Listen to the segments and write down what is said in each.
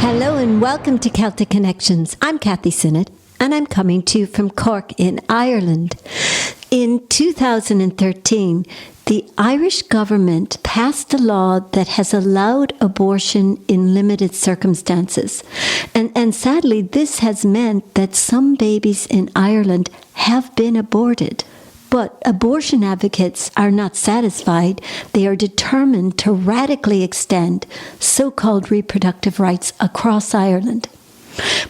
Hello and welcome to Celtic Connections. I'm Kathy Sinnott and I'm coming to you from Cork in Ireland. In 2013, the Irish government passed a law that has allowed abortion in limited circumstances. And sadly, this has meant that some babies in Ireland have been aborted. But abortion advocates are not satisfied. They are determined to radically extend so-called reproductive rights across Ireland.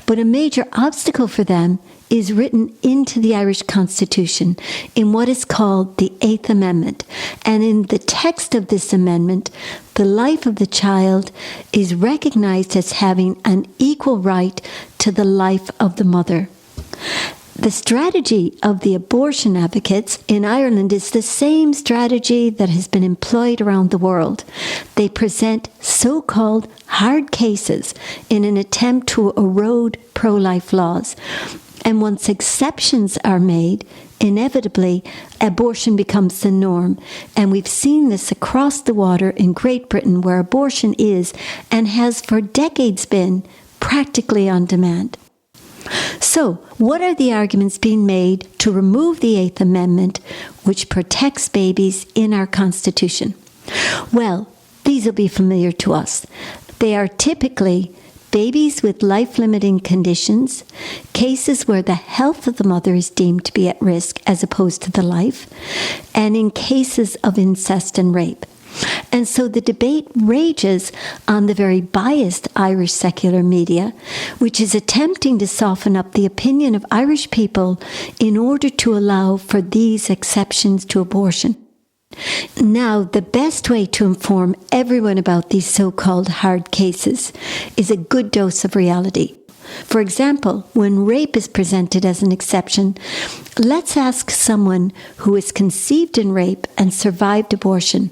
But a major obstacle for them is written into the Irish Constitution in what is called the Eighth Amendment. And in the text of this amendment, the life of the child is recognized as having an equal right to the life of the mother. The strategy of the abortion advocates in Ireland is the same strategy that has been employed around the world. They present so-called hard cases in an attempt to erode pro-life laws. And once exceptions are made, inevitably, abortion becomes the norm. And we've seen this across the water in Great Britain, where abortion is and has for decades been practically on demand. So, what are the arguments being made to remove the Eighth Amendment, which protects babies in our Constitution? Well, these will be familiar to us. They are typically babies with life-limiting conditions, cases where the health of the mother is deemed to be at risk as opposed to the life, and in cases of incest and rape. And so the debate rages on the very biased Irish secular media, which is attempting to soften up the opinion of Irish people in order to allow for these exceptions to abortion. Now, the best way to inform everyone about these so-called hard cases is a good dose of reality. For example, when rape is presented as an exception, let's ask someone who was conceived in rape and survived abortion,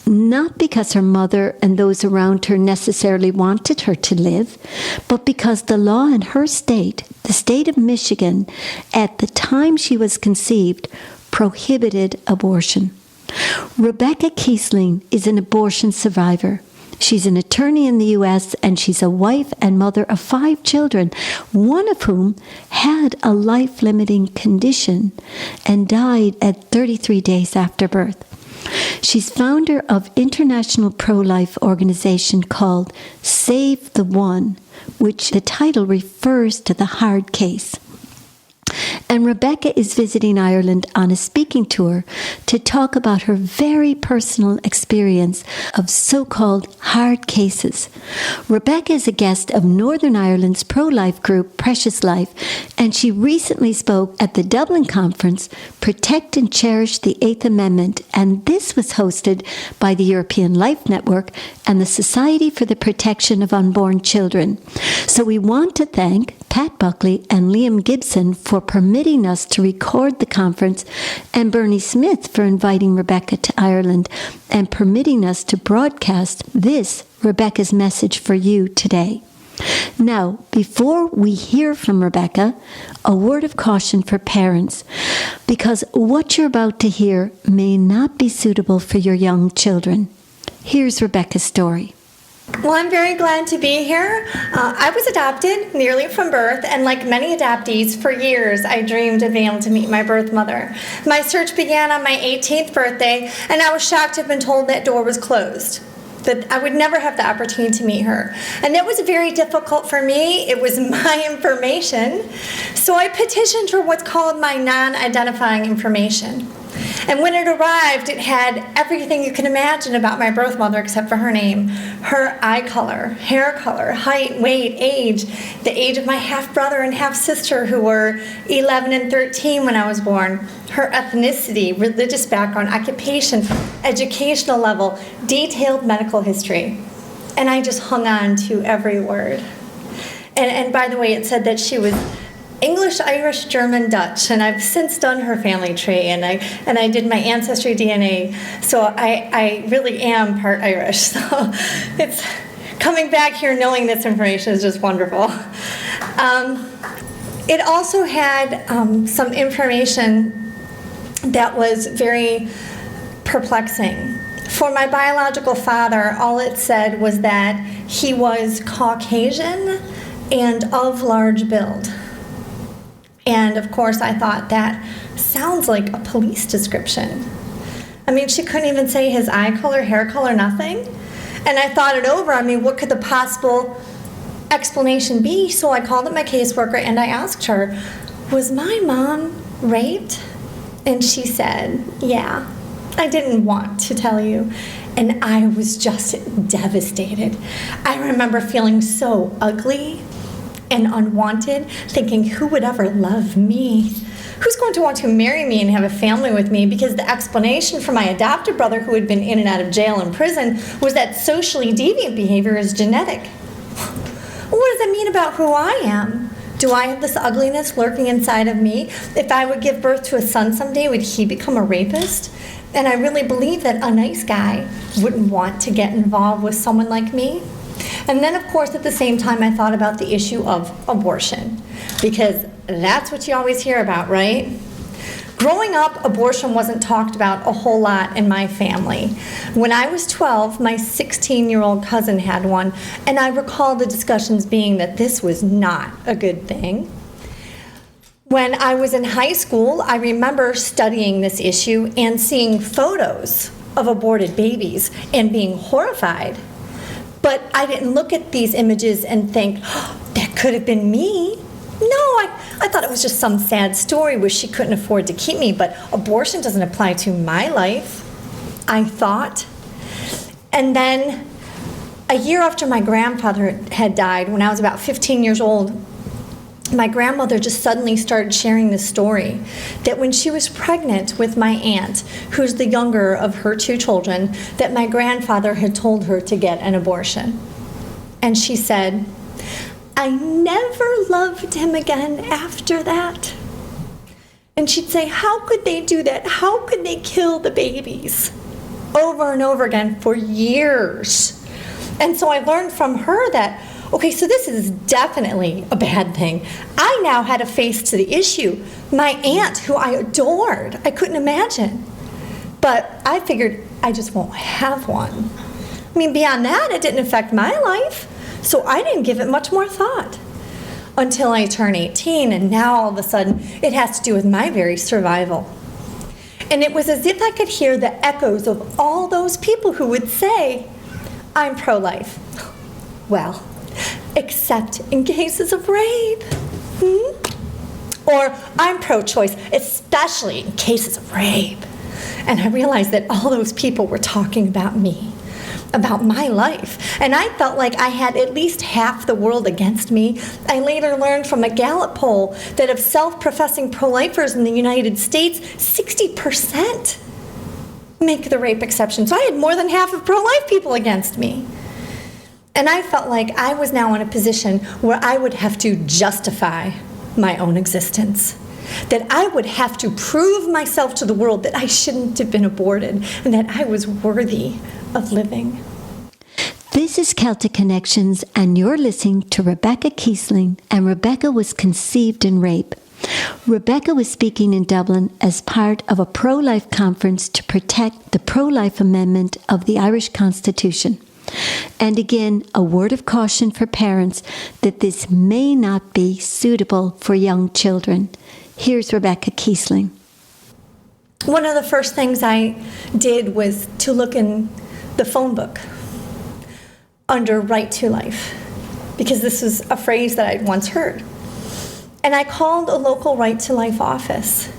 not because her mother and those around her necessarily wanted her to live, but because the law in her state, the state of Michigan, at the time she was conceived, prohibited abortion. Rebecca Kiessling is an abortion survivor. She's an attorney in the U.S., and she's a wife and mother of 5 children, one of whom had a life-limiting condition and died at 33 days after birth. She's founder of international pro-life organization called Save the One, which the title refers to the hard case. And Rebecca is visiting Ireland on a speaking tour to talk about her very personal experience of so-called hard cases. Rebecca is a guest of Northern Ireland's pro-life group Precious Life, and she recently spoke at the Dublin conference, Protect and Cherish the Eighth Amendment, and this was hosted by the European Life Network and the Society for the Protection of Unborn Children. So we want to thank Pat Buckley and Liam Gibson for permitting us to record the conference, and Bernie Smith for inviting Rebecca to Ireland and permitting us to broadcast this Rebecca's message for you today. Now, before we hear from Rebecca, a word of caution for parents, because what you're about to hear may not be suitable for your young children. Here's Rebecca's story. Well, I'm very glad to be here. I was adopted nearly from birth, and like many adoptees, for years I dreamed of being able to meet my birth mother. My search began on my 18th birthday, and I was shocked to have been told that door was closed, that I would never have the opportunity to meet her. And that was very difficult for me. It was my information. So I petitioned for what's called my non-identifying information. And when it arrived, it had everything you can imagine about my birth mother except for her name. Her eye color, hair color, height, weight, age, the age of my half-brother and half-sister who were 11 and 13 when I was born, her ethnicity, religious background, occupation, educational level, detailed medical history. And I just hung on to every word. And by the way, it said that she was English, Irish, German, Dutch, and I've since done her family tree, and I did my ancestry DNA, so I really am part Irish. So it's coming back here knowing this information is just wonderful. It also had some information that was very perplexing. For my biological father, all it said was that He was Caucasian and of large build. And of course, I thought that sounds like a police description. I mean, she couldn't even say his eye color, hair color, nothing. And I thought it over. I mean, what could the possible explanation be? So I called up my caseworker and I asked her, was my mom raped? And she said, yeah. I didn't want to tell you. And I was just devastated. I remember feeling so ugly and unwanted, thinking, who would ever love me? Who's going to want to marry me and have a family with me? Because the explanation for my adopted brother, who had been in and out of jail and prison, was that socially deviant behavior is genetic. What does that mean about who I am? Do I have this ugliness lurking inside of me? If I would give birth to a son someday, would he become a rapist? And I really believe that a nice guy wouldn't want to get involved with someone like me. And then, of course, at the same time, I thought about the issue of abortion, because that's what you always hear about, right? Growing up, abortion wasn't talked about a whole lot in my family. When I was 12, my 16-year-old cousin had one, and I recall the discussions being that this was not a good thing. When I was in high school, I remember studying this issue and seeing photos of aborted babies and being horrified. But I didn't look at these images and think, oh, that could have been me. No, I thought it was just some sad story where she couldn't afford to keep me, but abortion doesn't apply to my life, I thought. And then a year after my grandfather had died, when I was about 15 years old, my grandmother just suddenly started sharing this story that when she was pregnant with my aunt, who's the younger of her two children, that my grandfather had told her to get an abortion. And she said, I never loved him again after that. And she'd say, how could they do that? How could they kill the babies? Over and over again for years. And so I learned from her that, okay, so this is definitely a bad thing. I now had to face to the issue. My aunt, who I adored, I couldn't imagine. But I figured I just won't have one. I mean, beyond that, it didn't affect my life. So I didn't give it much more thought until I turned 18, and now all of a sudden it has to do with my very survival. And it was as if I could hear the echoes of all those people who would say, I'm pro-life. Well, except in cases of rape. Or I'm pro-choice, especially in cases of rape. And I realized that all those people were talking about me, about my life. And I felt like I had at least half the world against me. I later learned from a Gallup poll that of self-professing pro-lifers in the United States, 60% make the rape exception. So I had more than half of pro-life people against me. And I felt like I was now in a position where I would have to justify my own existence. That I would have to prove myself to the world that I shouldn't have been aborted and that I was worthy of living. This is Celtic Connections, and you're listening to Rebecca Kiesling, and Rebecca was conceived in rape. Rebecca was speaking in Dublin as part of a pro-life conference to protect the pro-life amendment of the Irish Constitution. And again, a word of caution for parents that this may not be suitable for young children. Here's Rebecca Kiesling. One of the first things I did was to look in the phone book under Right to Life, because this was a phrase that I'd once heard. And I called a local Right to Life office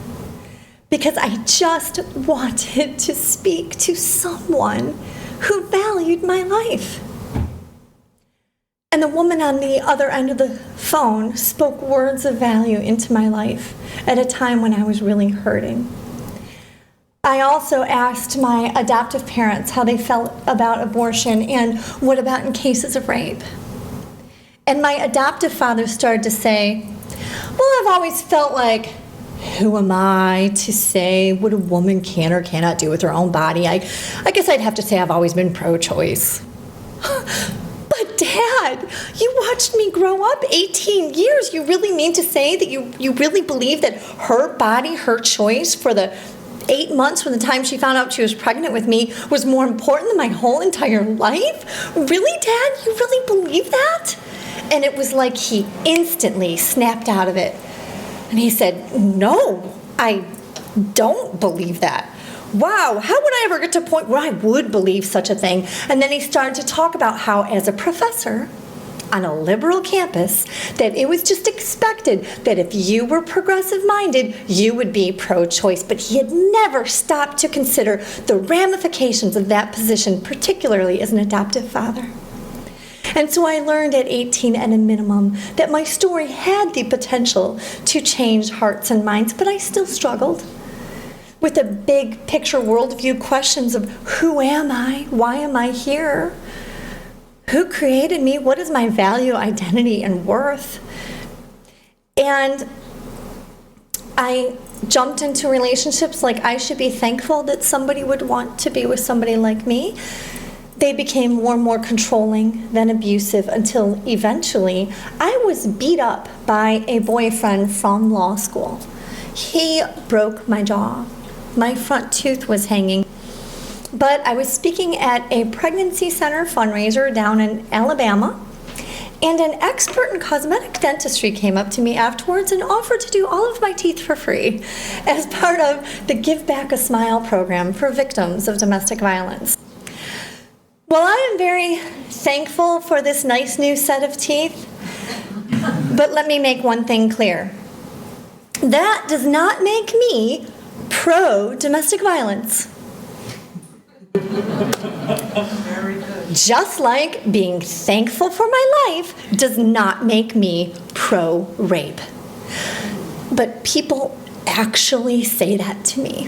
because I just wanted to speak to someone who valued my life. And the woman on the other end of the phone spoke words of value into my life at a time when I was really hurting. I also asked my adoptive parents how they felt about abortion and what about in cases of rape. And my adoptive father started to say, well, I've always felt like, who am I to say what a woman can or cannot do with her own body? I guess I'd have to say I've always been pro-choice. But Dad, you watched me grow up 18 years. You really mean to say that you really believe that her body, her choice for the 8 months from the time she found out she was pregnant with me was more important than my whole entire life? Really, Dad? You really believe that? And it was like he instantly snapped out of it. And he said, no, I don't believe that. Wow, how would I ever get to a point where I would believe such a thing? And then he started to talk about how, as a professor on a liberal campus, that it was just expected that if you were progressive-minded, you would be pro-choice. But he had never stopped to consider the ramifications of that position, particularly as an adoptive father. And so I learned at 18 at a minimum that my story had the potential to change hearts and minds, but I still struggled with the big picture worldview questions of who am I? Why am I here? Who created me? What is my value, identity, and worth? And I jumped into relationships like I should be thankful that somebody would want to be with somebody like me. They became more and more controlling, then abusive, until eventually I was beat up by a boyfriend from law school. He broke my jaw. My front tooth was hanging. But I was speaking at a pregnancy center fundraiser down in Alabama, and an expert in cosmetic dentistry came up to me afterwards and offered to do all of my teeth for free as part of the Give Back a Smile program for victims of domestic violence. Well, I am very thankful for this nice new set of teeth, but let me make one thing clear. That does not make me pro-domestic violence. Just like being thankful for my life does not make me pro-rape. But people actually say that to me.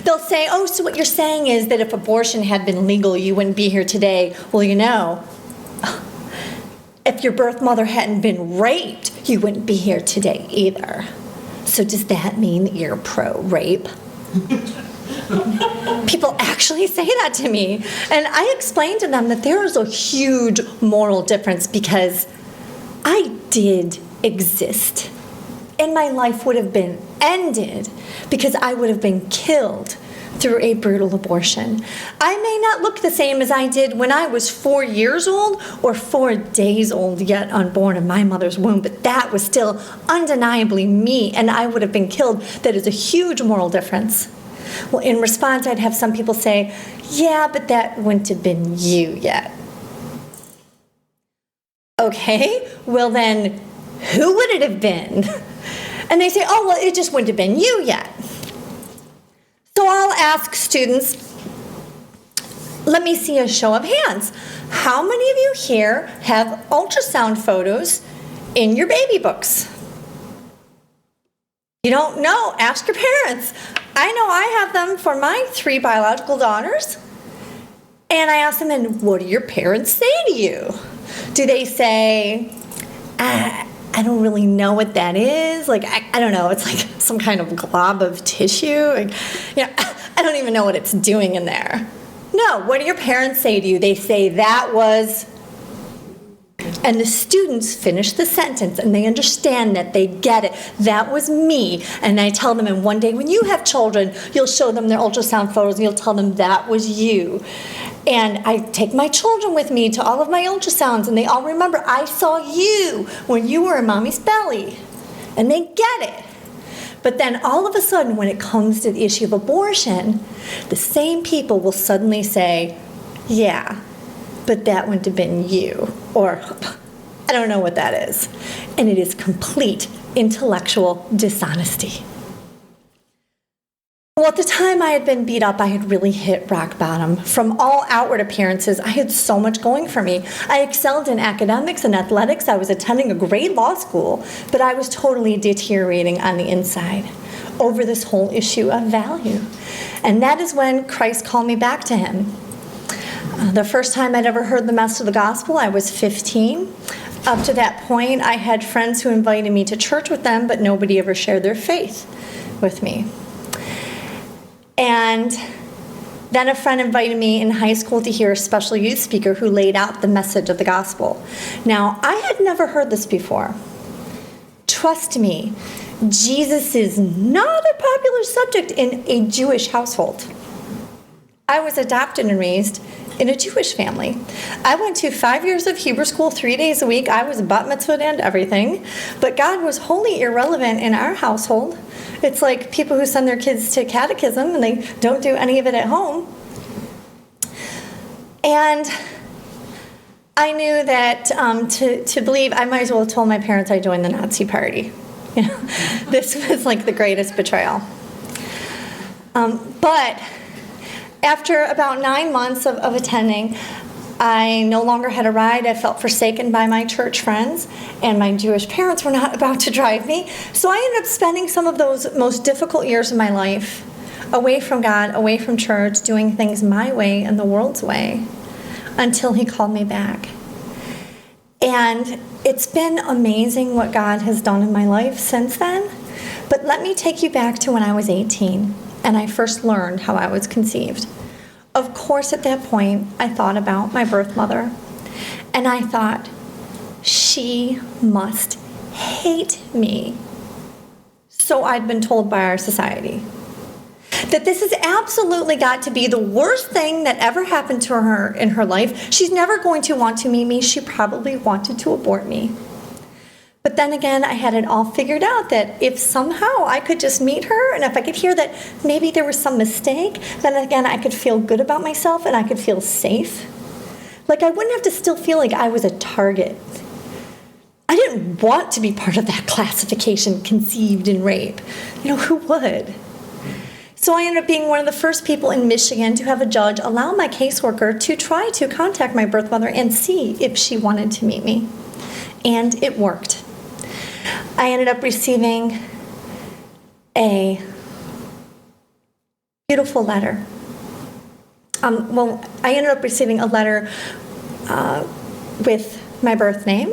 They'll say, oh, so what you're saying is that if abortion had been legal, you wouldn't be here today. Well, you know, if your birth mother hadn't been raped, you wouldn't be here today either. So does that mean that you're pro-rape? People actually say that to me. And I explain to them that there is a huge moral difference because I did exist. And my life would have been ended because I would have been killed through a brutal abortion. I may not look the same as I did when I was 4 years old or 4 days old, yet unborn in my mother's womb, but that was still undeniably me, and I would have been killed. That is a huge moral difference. Well, in response, I'd have some people say, yeah, but that wouldn't have been you yet. Okay, well then, who would it have been? And they say, oh, well, it just wouldn't have been you yet. So I'll ask students, let me see a show of hands. How many of you here have ultrasound photos in your baby books? You don't know, ask your parents. I know I have them for my 3 biological daughters. And I ask them, and what do your parents say to you? Do they say, I don't really know what that is. Like, I don't know. It's like some kind of glob of tissue. Like, you know, I don't even know what it's doing in there. No, what do your parents say to you? They say, that was... And the students finish the sentence and they understand that, they get it. That was me. And I tell them, and one day when you have children, you'll show them their ultrasound photos and you'll tell them that was you. And I take my children with me to all of my ultrasounds and they all remember, I saw you when you were in mommy's belly. And they get it. But then all of a sudden, when it comes to the issue of abortion, the same people will suddenly say, yeah, but that wouldn't have been you. Or, I don't know what that is. And it is complete intellectual dishonesty. Well, at the time I had been beat up, I had really hit rock bottom. From all outward appearances, I had so much going for me. I excelled in academics and athletics. I was attending a great law school, but I was totally deteriorating on the inside over this whole issue of value. And that is when Christ called me back to him. The first time I'd ever heard the message of the gospel, I was 15. Up to that point, I had friends who invited me to church with them, but nobody ever shared their faith with me. And then a friend invited me in high school to hear a special youth speaker who laid out the message of the gospel. Now, I had never heard this before. Trust me, Jesus is not a popular subject in a Jewish household. I was adopted and raised in a Jewish family. I went to 5 years of Hebrew school, 3 days a week. I was bat mitzvahed and everything. But God was wholly irrelevant in our household. It's like people who send their kids to catechism and they don't do any of it at home. And I knew that to believe, I might as well have told my parents I joined the Nazi party. You know, this was like the greatest betrayal. But after about 9 months of attending, I no longer had a ride. I felt forsaken by my church friends, and my Jewish parents were not about to drive me. So I ended up spending some of those most difficult years of my life away from God, away from church, doing things my way and the world's way, until He called me back. And it's been amazing what God has done in my life since then. But let me take you back to when I was 18 and I first learned how I was conceived. Of course, at that point, I thought about my birth mother. And I thought, she must hate me. So I'd been told by our society. That this has absolutely got to be the worst thing that ever happened to her in her life. She's never going to want to meet me. She probably wanted to abort me. But then again, I had it all figured out that if somehow I could just meet her, and if I could hear that maybe there was some mistake, then again, I could feel good about myself and I could feel safe. Like I wouldn't have to still feel like I was a target. I didn't want to be part of that classification, conceived in rape. You know, who would? So I ended up being one of the first people in Michigan to have a judge allow my caseworker to try to contact my birth mother and see if she wanted to meet me. And it worked. I ended up receiving a beautiful letter. I ended up receiving a letter with my birth name,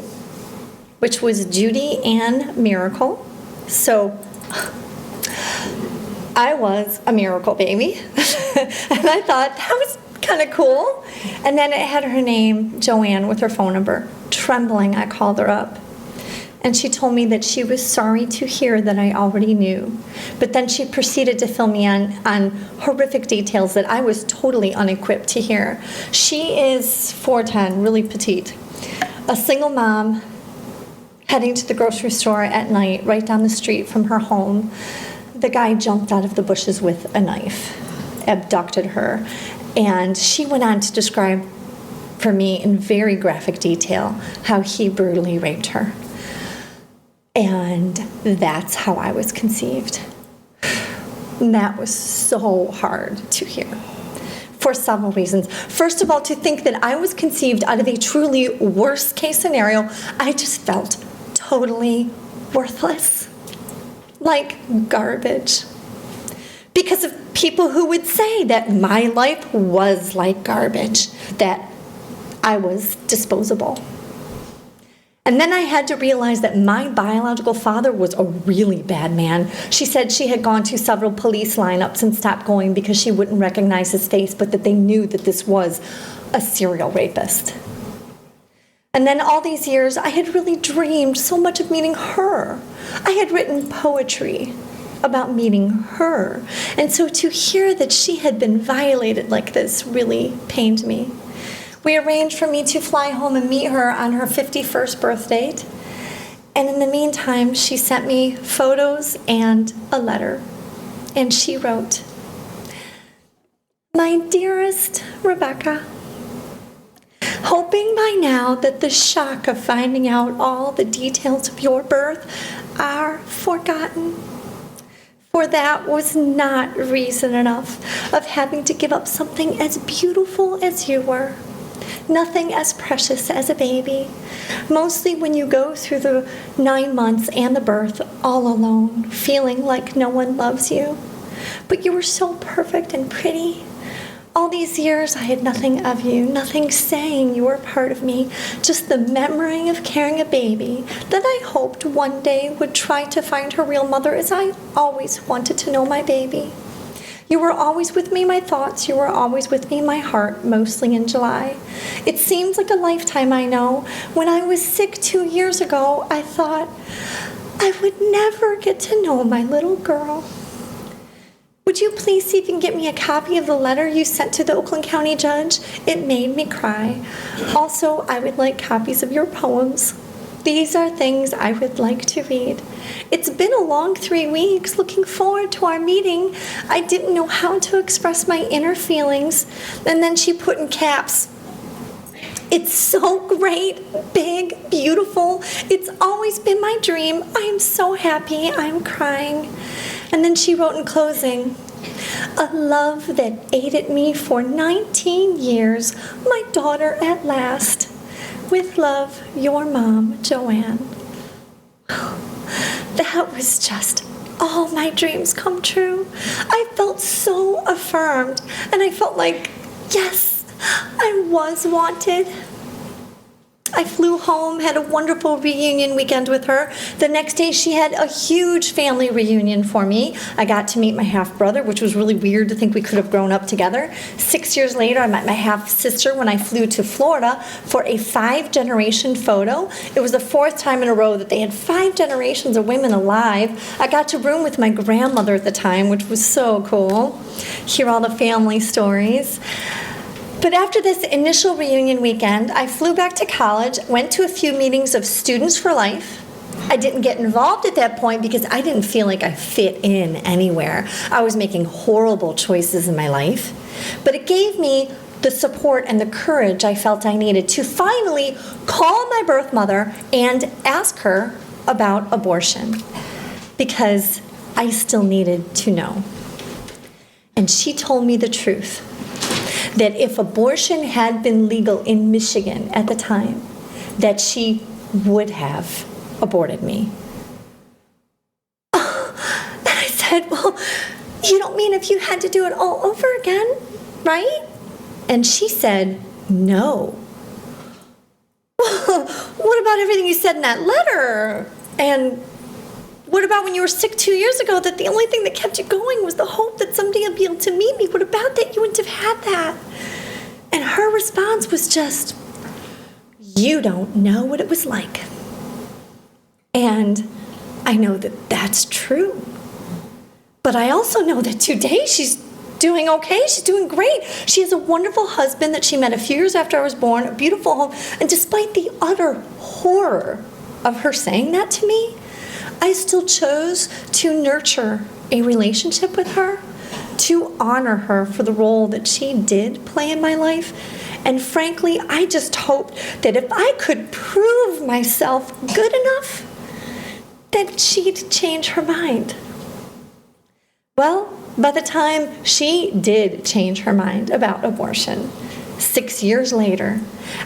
which was Judy Ann Miracle. So I was a miracle baby. And I thought that was kind of cool. And then it had her name, Joanne, with her phone number. Trembling, I called her up. And she told me that she was sorry to hear that I already knew. But then she proceeded to fill me on horrific details that I was totally unequipped to hear. She is 4'10", really petite. A single mom heading to the grocery store at night, right down the street from her home. The guy jumped out of the bushes with a knife, abducted her. And she went on to describe for me in very graphic detail how he brutally raped her. And that's how I was conceived. And that was so hard to hear for several reasons. First of all, to think that I was conceived out of a truly worst case scenario, I just felt totally worthless, like garbage. Because of people who would say that my life was like garbage, that I was disposable. And then I had to realize that my biological father was a really bad man. She said she had gone to several police lineups and stopped going because she wouldn't recognize his face, but that they knew that this was a serial rapist. And then all these years, I had really dreamed so much of meeting her. I had written poetry about meeting her. And so to hear that she had been violated like this really pained me. We arranged for me to fly home and meet her on her 51st birth date. And in the meantime, she sent me photos and a letter. And she wrote, "My dearest Rebecca, hoping by now that the shock of finding out all the details of your birth are forgotten. For that was not reason enough of having to give up something as beautiful as you were. Nothing as precious as a baby, mostly when you go through the 9 months and the birth all alone, feeling like no one loves you. But you were so perfect and pretty. All these years I had nothing of you, nothing saying you were part of me, just the memory of carrying a baby that I hoped one day would try to find her real mother, as I always wanted to know my baby. You were always with me in my thoughts. You were always with me in my heart, mostly in July. It seems like a lifetime, I know. When I was sick 2 years ago, I thought, I would never get to know my little girl. Would you please see if you can get me a copy of the letter you sent to the Oakland County judge? It made me cry. Also, I would like copies of your poems. These are things I would like to read. It's been a long 3 weeks. Looking forward to our meeting. I didn't know how to express my inner feelings. And then she put in caps, "It's so great, big, beautiful. It's always been my dream. I am so happy. I'm crying." And then she wrote in closing, "A love that aided me for 19 years, my daughter at last. With love, your mom, Joanne." That was just all my dreams come true. I felt so affirmed, and I felt like, yes, I was wanted. I flew home, had a wonderful reunion weekend with her. The next day, she had a huge family reunion for me. I got to meet my half-brother, which was really weird to think we could have grown up together. 6 years later, I met my half-sister when I flew to Florida for a 5-generation photo. It was the 4th time in a row that they had 5 generations of women alive. I got to room with my grandmother at the time, which was so cool. Hear all the family stories. But after this initial reunion weekend, I flew back to college, went to a few meetings of Students for Life. I didn't get involved at that point because I didn't feel like I fit in anywhere. I was making horrible choices in my life. But it gave me the support and the courage I felt I needed to finally call my birth mother and ask her about abortion, because I still needed to know. And she told me the truth, that if abortion had been legal in Michigan at the time, that she would have aborted me. And I said, "Well, you don't mean if you had to do it all over again, right?" And she said, "No." "Well, what about everything you said in that letter? And what about when you were sick 2 years ago, that the only thing that kept you going was the hope that someday you'd be able to meet me? What about that? You wouldn't have had that." And her response was just, "You don't know what it was like." And I know that that's true. But I also know that today she's doing okay. She's doing great. She has a wonderful husband that she met a few years after I was born, a beautiful home. And despite the utter horror of her saying that to me, I still chose to nurture a relationship with her, to honor her for the role that she did play in my life. And frankly, I just hoped that if I could prove myself good enough, that she'd change her mind. Well, by the time she did change her mind about abortion, 6 years later,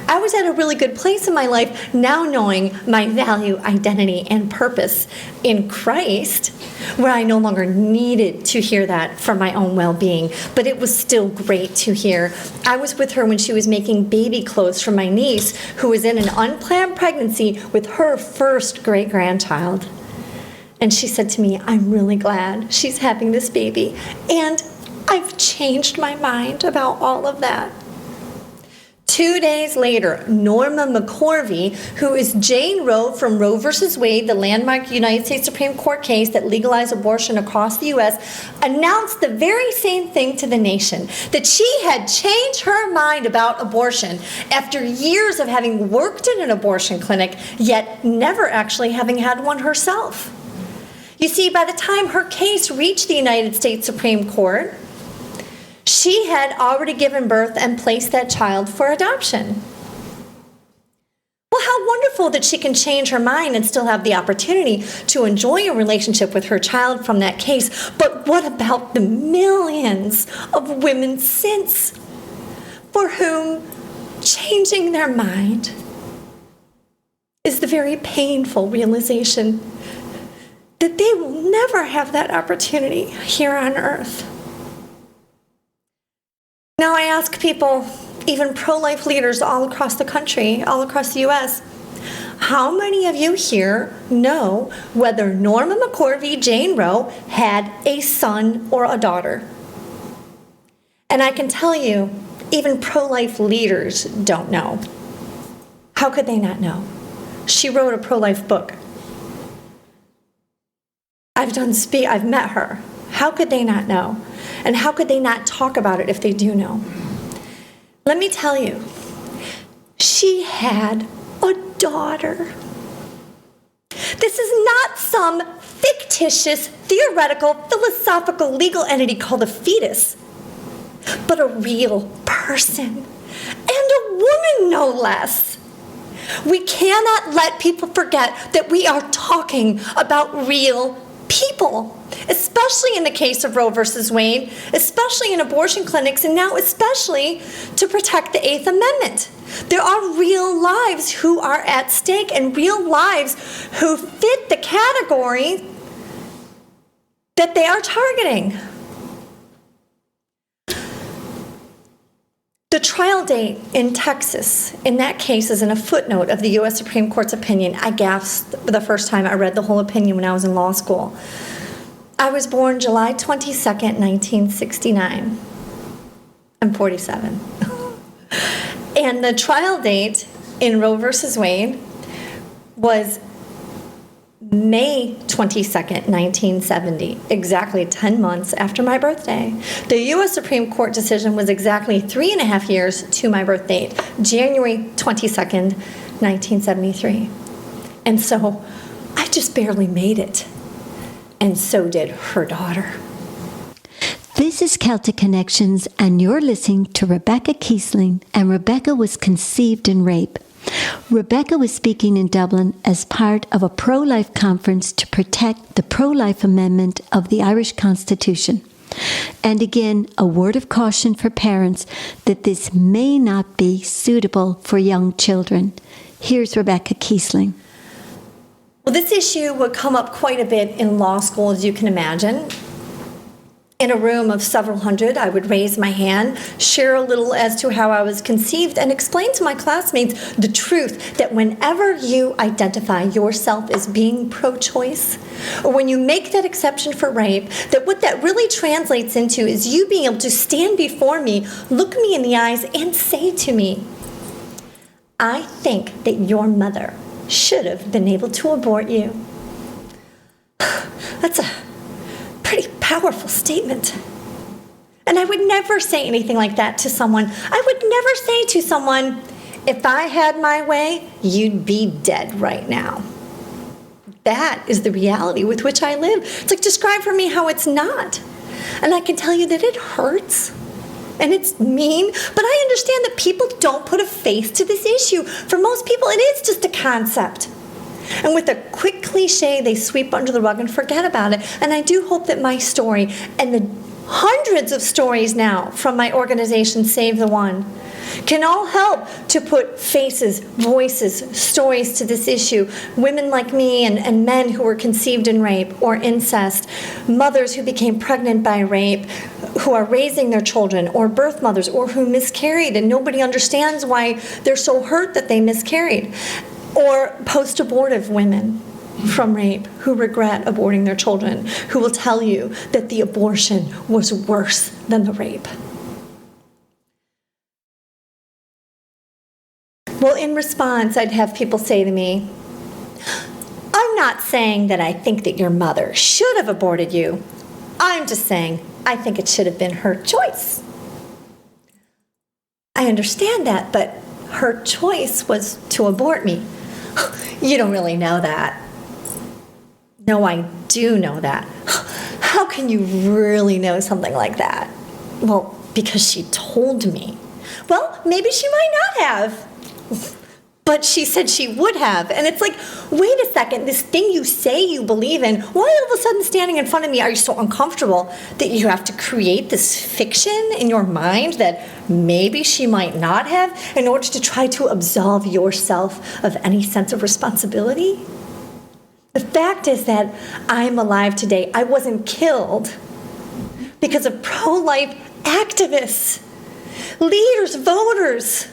I was at a really good place in my life, now knowing my value, identity, and purpose in Christ, where I no longer needed to hear that for my own well-being, but it was still great to hear. I was with her when she was making baby clothes for my niece, who was in an unplanned pregnancy with her first great-grandchild. And she said to me, "I'm really glad she's having this baby, and I've changed my mind about all of that." 2 days later, Norma McCorvey, who is Jane Roe from Roe versus Wade, the landmark United States Supreme Court case that legalized abortion across the U.S., announced the very same thing to the nation, that she had changed her mind about abortion after years of having worked in an abortion clinic, yet never actually having had one herself. You see, by the time her case reached the United States Supreme Court, she had already given birth and placed that child for adoption. Well, how wonderful that she can change her mind and still have the opportunity to enjoy a relationship with her child from that case. But what about the millions of women since, for whom changing their mind is the very painful realization that they will never have that opportunity here on earth? Now I ask people, even pro-life leaders all across the country, all across the U.S., how many of you here know whether Norma McCorvey, Jane Roe, had a son or a daughter? And I can tell you, even pro-life leaders don't know. How could they not know? She wrote a pro-life book. I've met her. How could they not know? And how could they not talk about it if they do know? Let me tell you, she had a daughter. This is not some fictitious, theoretical, philosophical, legal entity called a fetus, but a real person, and a woman, no less. We cannot let people forget that we are talking about real people, especially in the case of Roe versus Wade, especially in abortion clinics, and now especially to protect the Eighth Amendment. There are real lives who are at stake and real lives who fit the category that they are targeting. The trial date in Texas, in that case, is in a footnote of the U.S. Supreme Court's opinion. I gasped the first time I read the whole opinion when I was in law school. I was born July 22nd, 1969. I'm 47. And the trial date in Roe versus Wade was May 22nd, 1970, exactly 10 months after my birthday. The U.S. Supreme Court decision was exactly 3.5 years to my birth date, January 22nd, 1973. And so I just barely made it. And so did her daughter. This is Celtic Connections, and you're listening to Rebecca Kiesling, and Rebecca was conceived in rape. Rebecca was speaking in Dublin as part of a pro-life conference to protect the pro-life amendment of the Irish Constitution. And again, a word of caution for parents that this may not be suitable for young children. Here's Rebecca Kiesling. Well, this issue would come up quite a bit in law school, as you can imagine. In a room of several hundred, I would raise my hand, share a little as to how I was conceived, and explain to my classmates the truth that whenever you identify yourself as being pro-choice, or when you make that exception for rape, that what that really translates into is you being able to stand before me, look me in the eyes, and say to me, I think that your mother should have been able to abort you. That's a pretty powerful statement. And I would never say anything like that to someone. I would never say to someone, if I had my way, you'd be dead right now. That is the reality with which I live. It's like, describe for me how it's not. And I can tell you that it hurts. And it's mean, but I understand that people don't put a face to this issue. For most people, it is just a concept. And with a quick cliche, they sweep under the rug and forget about it. And I do hope that my story and the hundreds of stories now from my organization, Save the One, can all help to put faces, voices, stories to this issue. Women like me and men who were conceived in rape or incest, mothers who became pregnant by rape, who are raising their children, or birth mothers, or who miscarried and nobody understands why they're so hurt that they miscarried, or post-abortive women from rape who regret aborting their children, who will tell you that the abortion was worse than the rape. Well, in response, I'd have people say to me, I'm not saying that I think that your mother should have aborted you. I'm just saying I think it should have been her choice. I understand that, but her choice was to abort me. You don't really know that. No, I do know that. How can you really know something like that? Well, because she told me. Well, maybe she might not have. But she said she would have. And it's like, wait a second, this thing you say you believe in, why all of a sudden standing in front of me are you so uncomfortable that you have to create this fiction in your mind that maybe she might not have in order to try to absolve yourself of any sense of responsibility? The fact is that I'm alive today. I wasn't killed because of pro-life activists, leaders, voters,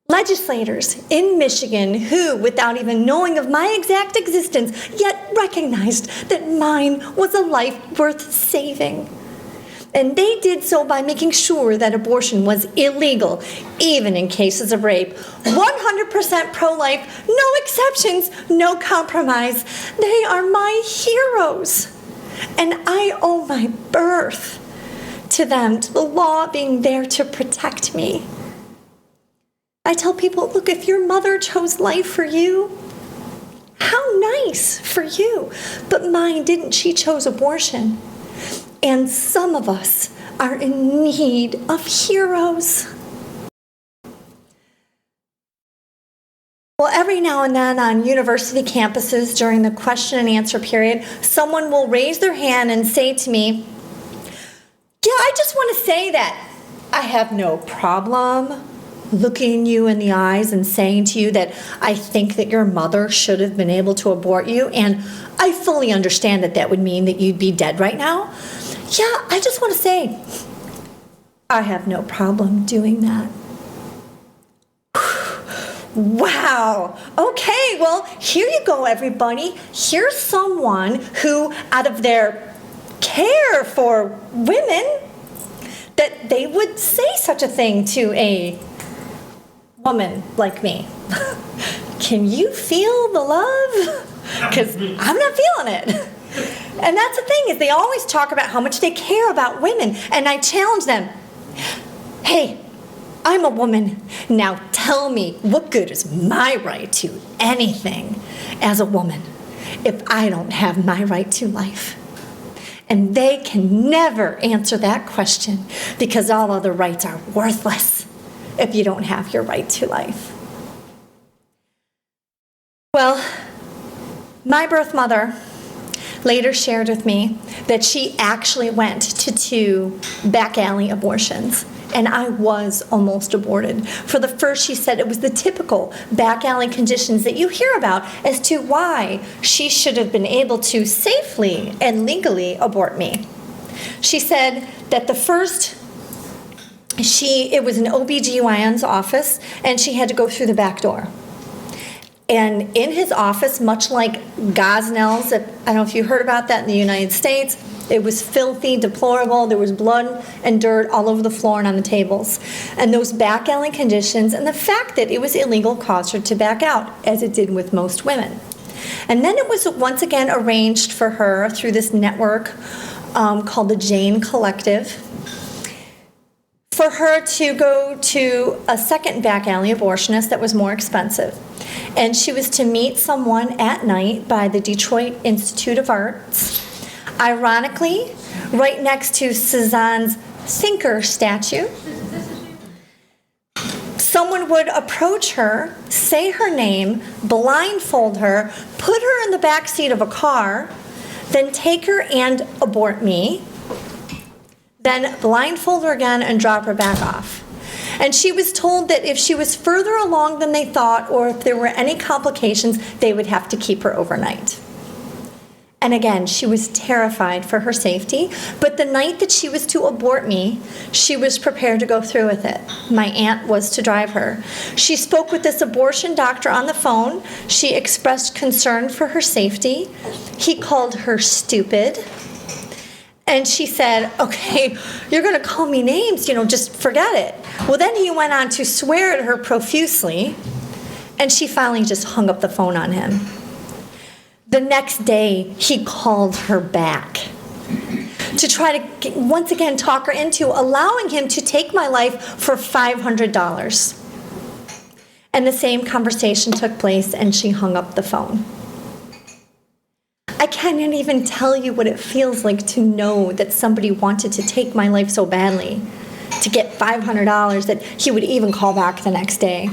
legislators in Michigan who, without even knowing of my exact existence, yet recognized that mine was a life worth saving. And they did so by making sure that abortion was illegal, even in cases of rape. 100% pro-life, no exceptions, no compromise. They are my heroes. And I owe my birth to them, to the law being there to protect me. I tell people, look, if your mother chose life for you, how nice for you. But mine didn't. She chose abortion. And some of us are in need of heroes. Well, every now and then on university campuses during the question and answer period, someone will raise their hand and say to me, yeah, I just want to say that I have no problem looking you in the eyes and saying to you that I think that your mother should have been able to abort you, and I fully understand that that would mean that you'd be dead right now. Yeah, I just want to say, I have no problem doing that. Wow. Okay, well, here you go, everybody. Here's someone who, out of their care for women, that they would say such a thing to a woman like me. Can you feel the love? Because I'm not feeling it. And that's the thing, is they always talk about how much they care about women. And I challenge them. Hey, I'm a woman. Now tell me, what good is my right to anything as a woman if I don't have my right to life? And they can never answer that question, because all other rights are worthless if you don't have your right to life. Well, my birth mother later shared with me that she actually went to 2 back alley abortions, and I was almost aborted. For the first, she said it was the typical back alley conditions that you hear about as to why she should have been able to safely and legally abort me. She said that the first, it was an OBGYN's office, and she had to go through the back door. And in his office, much like Gosnell's, I don't know if you heard about that in the United States, it was filthy, deplorable. There was blood and dirt all over the floor and on the tables. And those back alley conditions and the fact that it was illegal caused her to back out, as it did with most women. And then it was once again arranged for her through this network called the Jane Collective, for her to go to a second back alley abortionist that was more expensive. And she was to meet someone at night by the Detroit Institute of Arts, ironically, right next to Cézanne's thinker statue. Someone would approach her, say her name, blindfold her, put her in the back seat of a car, then take her and abort me, then blindfold her again and drop her back off. And she was told that if she was further along than they thought, or if there were any complications, they would have to keep her overnight. And again, she was terrified for her safety, but the night that she was to abort me, she was prepared to go through with it. My aunt was to drive her. She spoke with this abortion doctor on the phone. She expressed concern for her safety. He called her stupid. And she said, okay, you're going to call me names, just forget it. Well, then he went on to swear at her profusely, and she finally just hung up the phone on him. The next day, he called her back to try to once again talk her into allowing him to take my life for $500. And the same conversation took place, and she hung up the phone. I can't even tell you what it feels like to know that somebody wanted to take my life so badly, to get $500 that he would even call back the next day.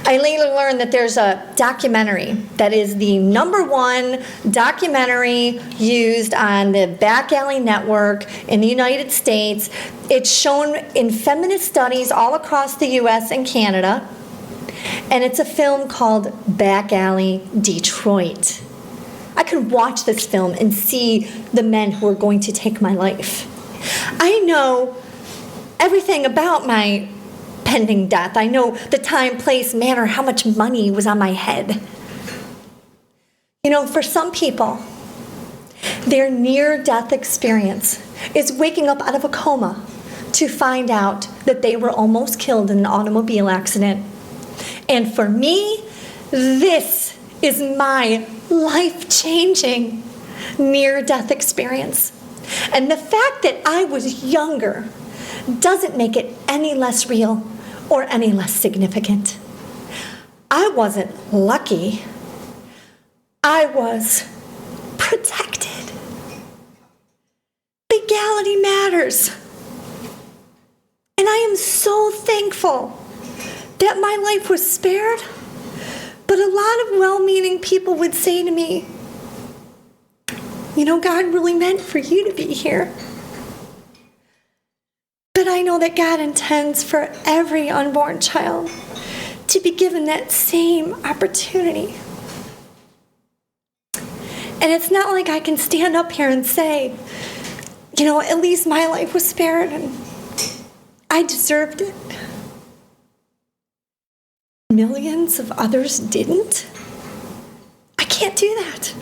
I later learned that there's a documentary that is the #1 documentary used on the Back Alley Network in the United States. It's shown in feminist studies all across the U.S. and Canada, and it's a film called Back Alley Detroit. I could watch this film and see the men who are going to take my life. I know everything about my pending death. I know the time, place, manner, how much money was on my head. For some people, Their near-death experience is waking up out of a coma to find out that they were almost killed in an automobile accident. And for me, this is my life-changing near-death experience. And the fact that I was younger doesn't make it any less real or any less significant. I wasn't lucky. I was protected. Legality matters. And I am so thankful that my life was spared. But a lot of well-meaning people would say to me, you know, God really meant for you to be here. But I know that God intends for every unborn child to be given that same opportunity. And it's not like I can stand up here and say, you know, at least my life was spared and I deserved it. Millions of others didn't. I can't do that.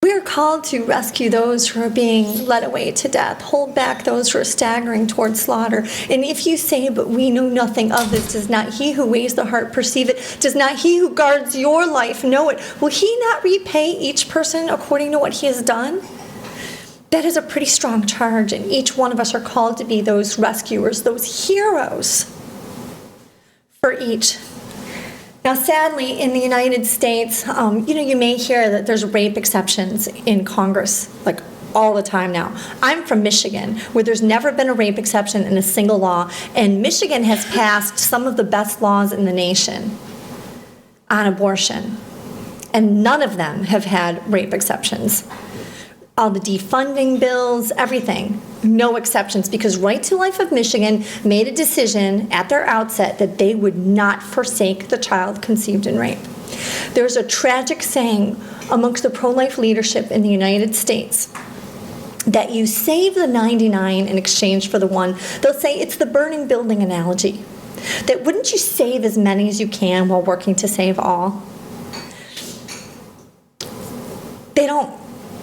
We are called to rescue those who are being led away to death, hold back those who are staggering towards slaughter. And if you say, but we know nothing of this, does not he who weighs the heart perceive it? Does not he who guards your life know it? Will he not repay each person according to what he has done? That is a pretty strong charge, and each one of us are called to be those rescuers, those heroes for each. Now, sadly, in the United States, you may hear that there's rape exceptions in Congress, like all the time now. I'm from Michigan, where there's never been a rape exception in a single law, and Michigan has passed some of the best laws in the nation on abortion, and none of them have had rape exceptions. All the defunding bills, everything, no exceptions, because Right to Life of Michigan made a decision at their outset that they would not forsake the child conceived in rape. There's a tragic saying amongst the pro-life leadership in the United States that you save the 99 in exchange for the one. They'll say it's the burning building analogy. That wouldn't you save as many as you can while working to save all? They don't.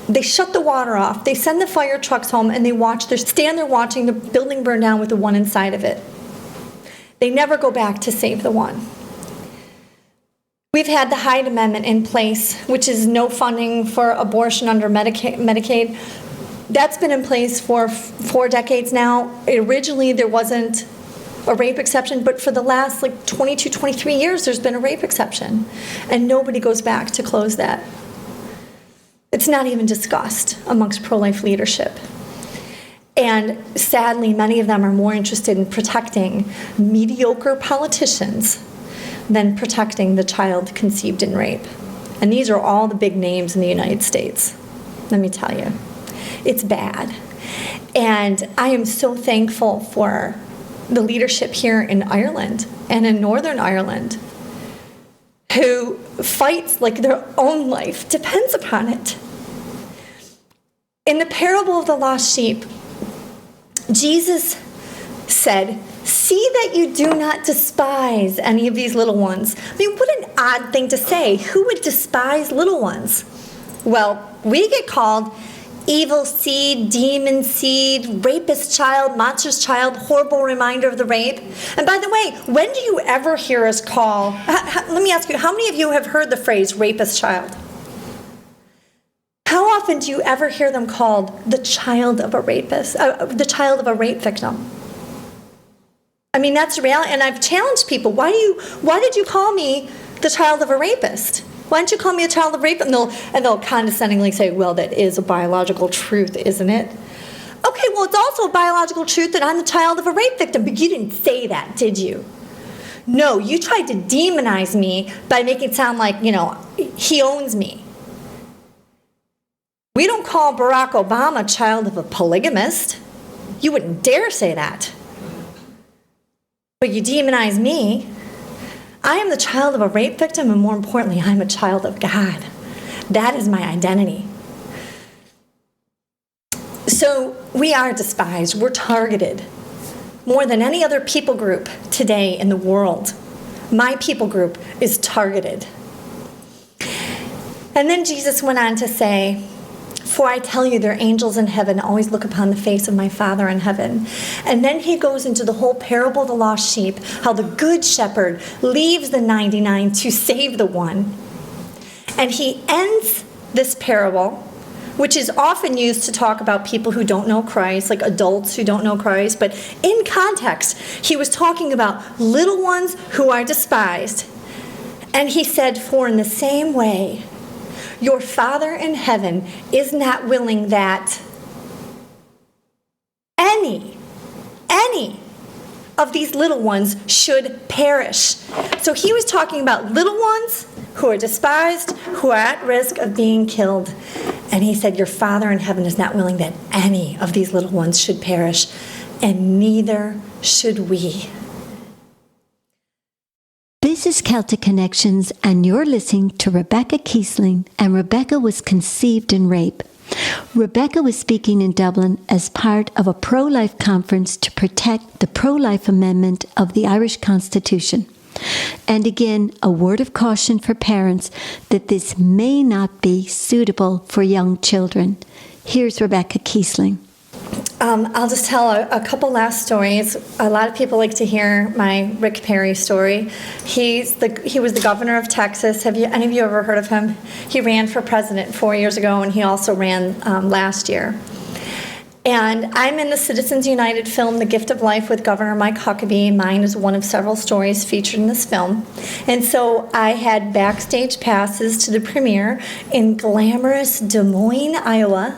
They shut the water off, they send the fire trucks home, and they stand there watching the building burn down with the one inside of it. They never go back to save the one. We've had the Hyde Amendment in place, which is no funding for abortion under Medicaid. That's been in place for 4 decades now. Originally, there wasn't a rape exception, but for the last 22, 23 years, there's been a rape exception, and nobody goes back to close that. It's not even discussed amongst pro-life leadership. And sadly, many of them are more interested in protecting mediocre politicians than protecting the child conceived in rape. And these are all the big names in the United States. Let me tell you, it's bad. And I am so thankful for the leadership here in Ireland and in Northern Ireland who fights like their own life depends upon it. In the parable of the lost sheep, Jesus said, "See that you do not despise any of these little ones." I mean, what an odd thing to say. Who would despise little ones? Well, we get called evil seed, demon seed, rapist child, monstrous child, horrible reminder of the rape. And by the way, when do you ever hear us call, let me ask you, how many of you have heard the phrase rapist child? How often do you ever hear them called the child of a rapist, the child of a rape victim? I mean, that's the reality. And I've challenged people, why did you call me the child of a rapist? Why don't you call me a child of rape? And they'll condescendingly say, well, that is a biological truth, isn't it? Okay, well, it's also a biological truth that I'm the child of a rape victim, but you didn't say that, did you? No, you tried to demonize me by making it sound like, he owns me. We don't call Barack Obama a child of a polygamist. You wouldn't dare say that. But you demonize me. I am the child of a rape victim, and more importantly, I'm a child of God. That is my identity. So we are despised. We're targeted more than any other people group today in the world. My people group is targeted. And then Jesus went on to say, for I tell you, their angels in heaven always look upon the face of my Father in heaven. And then he goes into the whole parable of the lost sheep, how the good shepherd leaves the 99 to save the one. And he ends this parable, which is often used to talk about people who don't know Christ, like adults who don't know Christ. But in context, he was talking about little ones who are despised. And he said, for in the same way, your Father in heaven is not willing that any of these little ones should perish. So he was talking about little ones who are despised, who are at risk of being killed. And he said, your Father in heaven is not willing that any of these little ones should perish, and neither should we. This is Celtic Connections, and you're listening to Rebecca Kiesling, and Rebecca was conceived in rape. Rebecca was speaking in Dublin as part of a pro-life conference to protect the pro-life amendment of the Irish Constitution. And again, a word of caution for parents that this may not be suitable for young children. Here's Rebecca Kiesling. I'll just tell a couple last stories. A lot of people like to hear my Rick Perry story. He was the governor of Texas. Have any of you ever heard of him? He ran for president 4 years ago, and he also ran last year. And I'm in the Citizens United film, The Gift of Life, with Governor Mike Huckabee. Mine is one of several stories featured in this film. And so I had backstage passes to the premiere in glamorous Des Moines, Iowa.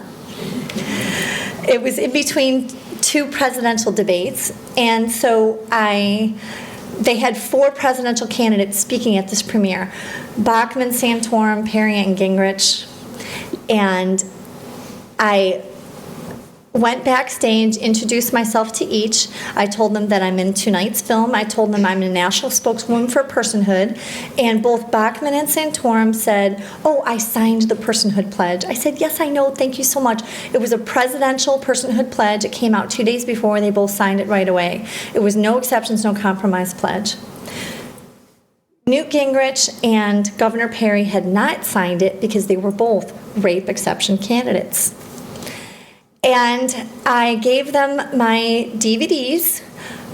It was in between two presidential debates, and so they had 4 presidential candidates speaking at this premiere: Bachmann, Santorum, Perry, and Gingrich. And I went backstage, introduced myself to each. I told them that I'm in tonight's film. I told them I'm a national spokeswoman for personhood. And both Bachmann and Santorum said, oh, I signed the personhood pledge. I said, yes, I know. Thank you so much. It was a presidential personhood pledge. It came out 2 days before. They both signed it right away. It was no exceptions, no compromise pledge. Newt Gingrich and Governor Perry had not signed it because they were both rape exception candidates. And I gave them my DVDs,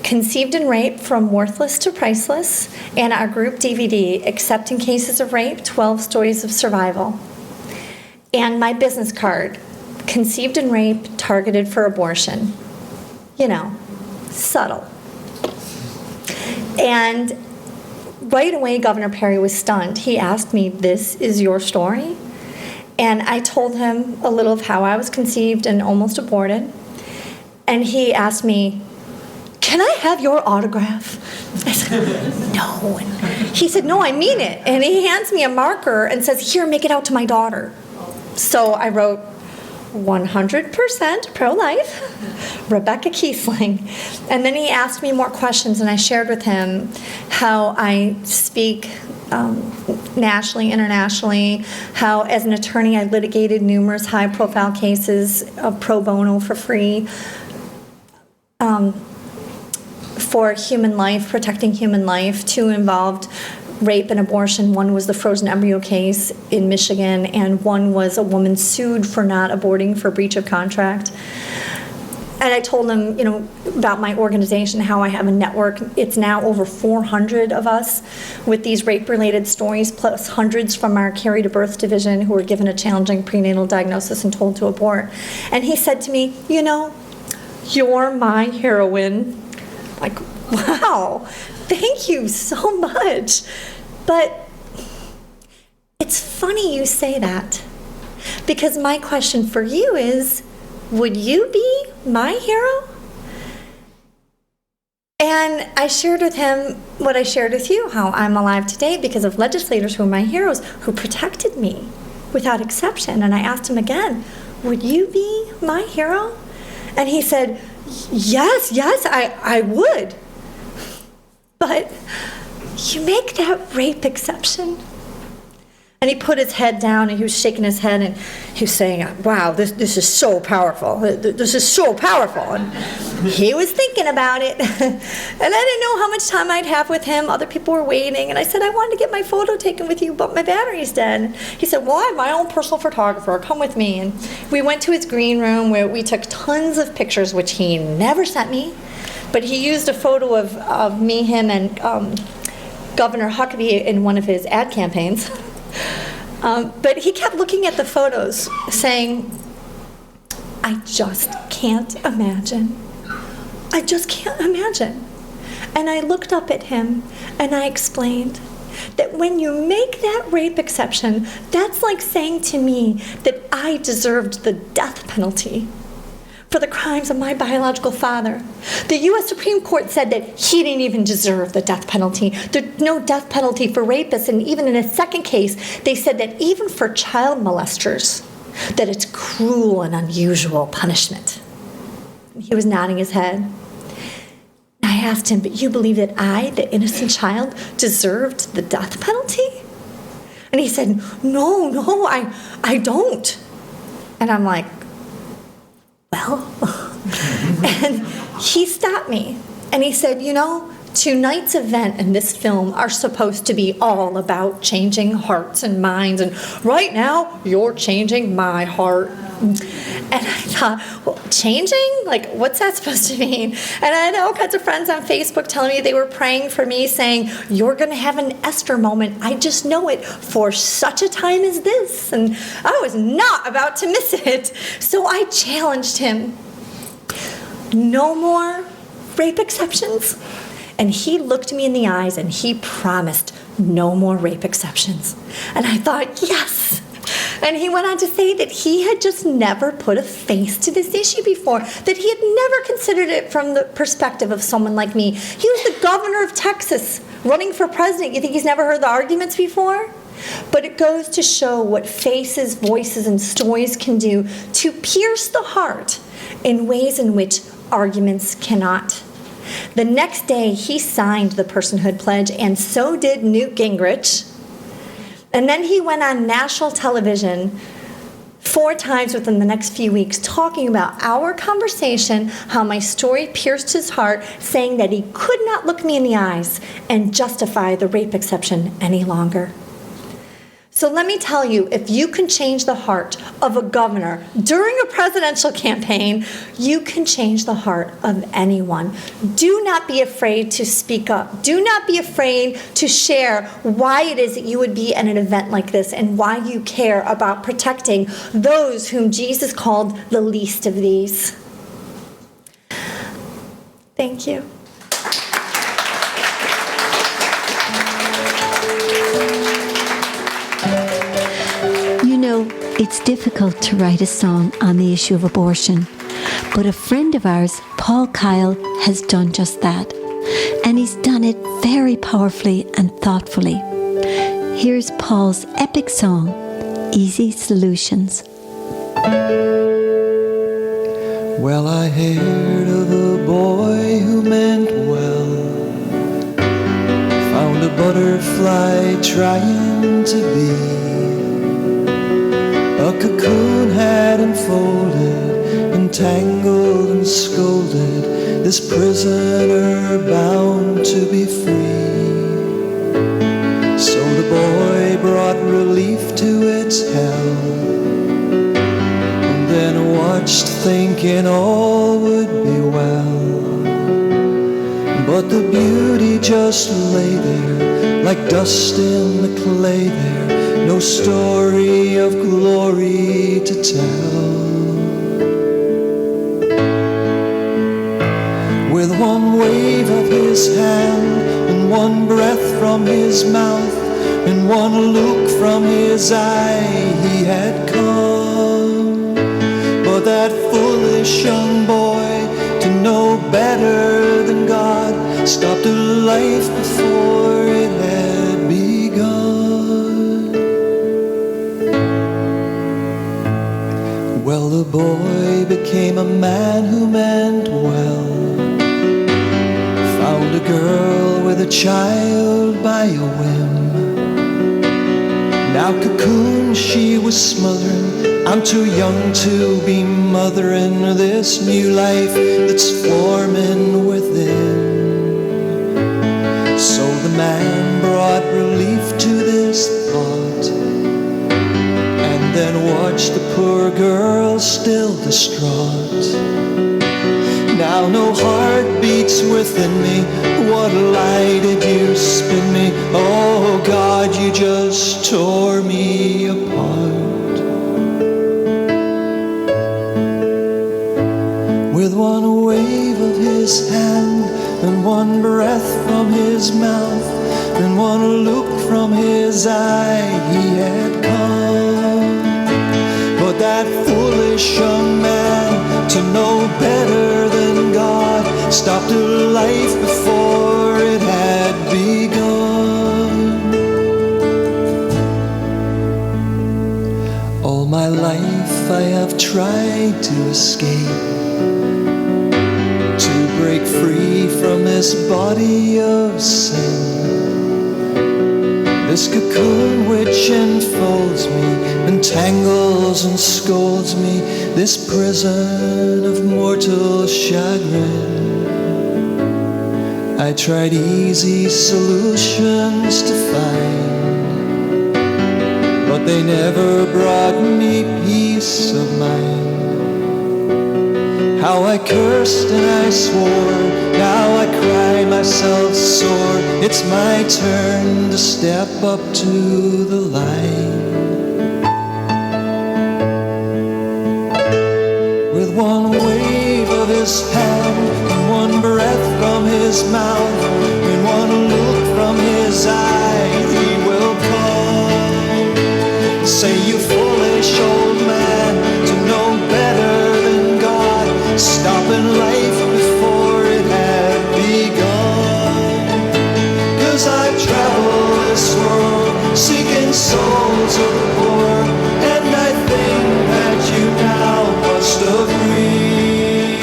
Conceived in Rape, From Worthless to Priceless, and our group DVD, Accepting Cases of Rape, 12 Stories of Survival. And my business card, Conceived in Rape, Targeted for Abortion. You know, subtle. And right away, Governor Perry was stunned. He asked me, this is your story? And I told him a little of how I was conceived and almost aborted. And he asked me, can I have your autograph? I said, no. And he said, no, I mean it. And he hands me a marker and says, here, make it out to my daughter. So I wrote, 100% pro-life, Rebecca Kiesling. And then he asked me more questions, and I shared with him how I speak nationally, internationally, how as an attorney I litigated numerous high-profile cases of pro bono for free for human life, protecting human life. 2 involved rape and abortion. 1 was the frozen embryo case in Michigan, and 1 was a woman sued for not aborting for breach of contract. And I told him, about my organization, how I have a network. It's now over 400 of us with these rape-related stories, plus hundreds from our Carry to Birth division who were given a challenging prenatal diagnosis and told to abort. And he said to me, you're my heroine. Like, wow, thank you so much. But it's funny you say that, because my question for you is, would you be my hero? And I shared with him what I shared with you, how I'm alive today because of legislators who are my heroes, who protected me without exception. And I asked him again, would you be my hero? And he said, yes, I would. But you make that rape exception. And he put his head down, and he was shaking his head, and he was saying, wow, this is so powerful. This is so powerful. And he was thinking about it. And I didn't know how much time I'd have with him. Other people were waiting. And I said, I wanted to get my photo taken with you, but my battery's dead. And he said, well, I have my own personal photographer. Come with me. And we went to his green room where we took tons of pictures, which he never sent me. But he used a photo of me, him, and Governor Huckabee in one of his ad campaigns. But he kept looking at the photos, saying, I just can't imagine. I just can't imagine. And I looked up at him, and I explained that when you make that rape exception, that's like saying to me that I deserved the death penalty for the crimes of my biological father. The U.S. Supreme Court said that he didn't even deserve the death penalty. There's no death penalty for rapists, and even in a second case, they said that even for child molesters, that it's cruel and unusual punishment. He was nodding his head. I asked him, but you believe that I, the innocent child, deserved the death penalty? And he said, no, I don't. And I'm like, well, and he stopped me, and he said, tonight's event and this film are supposed to be all about changing hearts and minds, and right now, you're changing my heart. And I thought, well, changing? Like, what's that supposed to mean? And I had all kinds of friends on Facebook telling me they were praying for me, saying, you're going to have an Esther moment. I just know it for such a time as this. And I was not about to miss it. So I challenged him. No more rape exceptions. And he looked me in the eyes and he promised no more rape exceptions. And I thought, yes. And he went on to say that he had just never put a face to this issue before, that he had never considered it from the perspective of someone like me. He was the governor of Texas, running for president. You think he's never heard the arguments before? But it goes to show what faces, voices, and stories can do to pierce the heart in ways in which arguments cannot. The next day, he signed the Personhood Pledge, and so did Newt Gingrich. And then he went on national television 4 times within the next few weeks talking about our conversation, how my story pierced his heart, saying that he could not look me in the eyes and justify the rape exception any longer. So let me tell you, if you can change the heart of a governor during a presidential campaign, you can change the heart of anyone. Do not be afraid to speak up. Do not be afraid to share why it is that you would be at an event like this and why you care about protecting those whom Jesus called the least of these. Thank you. It's difficult to write a song on the issue of abortion, but a friend of ours, Paul Kyle, has done just that, and he's done it very powerfully and thoughtfully. Here's Paul's epic song, Easy Solutions. Well, I heard of a boy who meant well, found a butterfly trying to be. A cocoon had enfolded, entangled and scolded this prisoner bound to be free. So the boy brought relief to its hell, and then watched thinking all would be well. But the beauty just lay there like dust in the clay there, no story of glory to tell. With one wave of his hand, and one breath from his mouth, and one look from his eye, he had come. But that foolish young boy, to know better than God, stopped a life before it had begun. Well, the boy became a man who meant well, found a girl with a child by a whim. Now cocoon she was smothering, I'm too young to be mothering this new life that's forming within. So the man brought relief to this thought, and then watched the poor girl still distraught. Now no heart beats within me, what lie did you spin me? Oh God, you just tore me apart. With one wave of his hand, and one breath from his mouth, and one look from his eye, he had come. But that foolish young man, to know better than God, stopped a life before it had begun. All my life I have tried to escape, to break free from this body of sin. This cocoon which enfolds me, entangles and scolds me, this prison of mortal chagrin. I tried easy solutions to find, but they never brought me peace of mind. How I cursed and I swore, now I cry myself sore. It's my turn to step up to the light. With one wave of his hand, and one breath from his mouth, and one look from his eye, he will come. Say, you foolish old man, to know better than God, stopping life before it had begun. 'Cause I've traveled this world, seeking souls of the poor, and I think that you now must agree.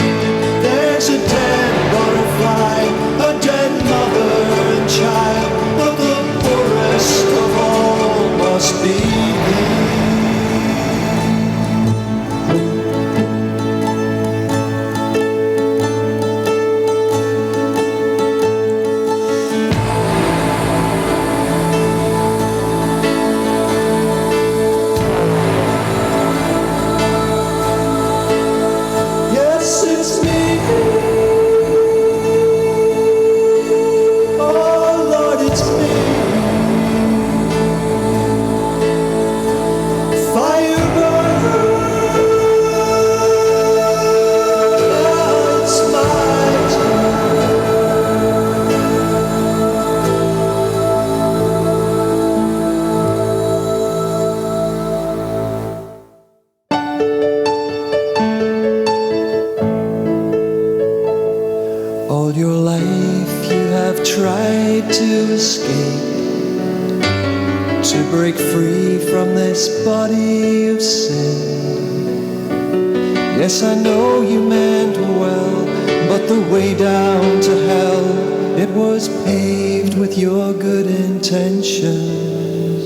There's a dead butterfly, a dead mother and child, but the poorest of all must be thee. All your life you have tried to escape, to break free from this body of sin. Yes, I know you meant well, but the way down to hell, it was paved with your good intentions.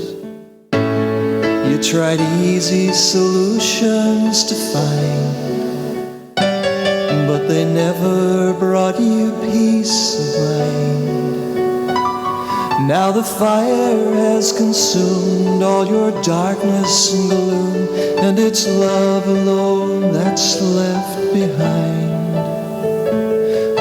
You tried easy solutions to find, but they never brought you peace of mind. Now the fire has consumed all your darkness and gloom, and it's love alone that's left behind.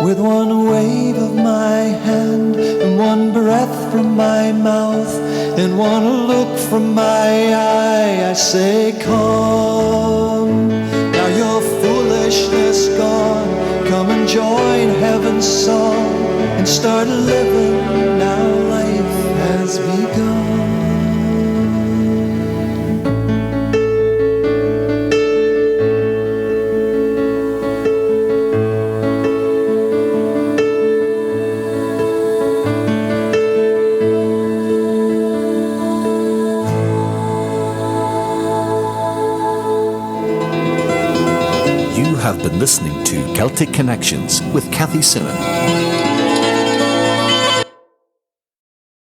With one wave of my hand, and one breath from my mouth, and one look from my eye, I say, come. Now your foolishness gone, come and join heaven's song, and start living, now life has begun. You have been listening to Celtic Connections with Kathy Simmons.